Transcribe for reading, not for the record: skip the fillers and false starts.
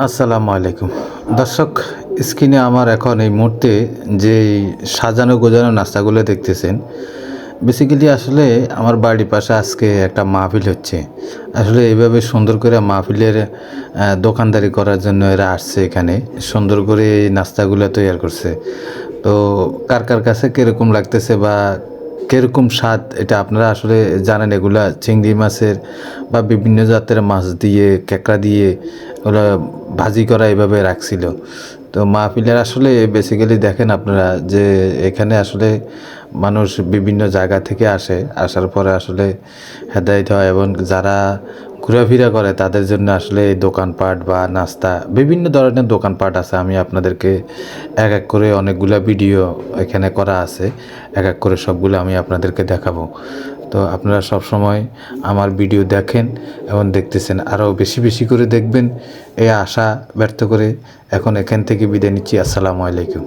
আসসালামু আলাইকুম দর্শক, স্ক্রিনে আমার এখন এই মুহূর্তে যে সাজানো গোজানো নাস্তাগুলো দেখতেছেন, বেসিক্যালি আসলে আমার বাড়ির পাশে আজকে একটা মাহফিল হচ্ছে। আসলে এইভাবে সুন্দর করে মাহফিলের দোকানদারি করার জন্য এরা আসছে, এখানে সুন্দর করে এই নাস্তাগুলো তৈরি করছে। তো কার কার কাছে কীরকম লাগতেছে বা কীরকম স্বাদ, এটা আপনারা আসলে জানেন। এগুলা চিংড়ি মাছের বা বিভিন্ন জাতের মাছ দিয়ে, ক্যাঁকড়া দিয়ে ওরা ভাজি করা এভাবে রাখছিল। তো মাহফিলের আসলে বেসিক্যালি দেখেন আপনারা যে এখানে আসলে মানুষ বিভিন্ন জায়গা থেকে আসে, আসার পরে আসলে হেদায়েত হয়, এবং যারা ঘোরাফেরা করে তাদের জন্য আসলে এই দোকানপাট বা নাস্তা, বিভিন্ন ধরনের দোকানপাট আছে। আমি আপনাদেরকে এক এক করে অনেকগুলা ভিডিও এখানে করা আছে, এক এক করে সবগুলো আমি আপনাদেরকে দেখাবো। তো আপনারা সব সময় আমার ভিডিও দেখেন এবং দেখতেছেন, আরও বেশি বেশি করে দেখবেন, এই আশা ব্যর্থ করে এখন এখান থেকে বিদায় নিচ্ছি। আসসালামু আলাইকুম।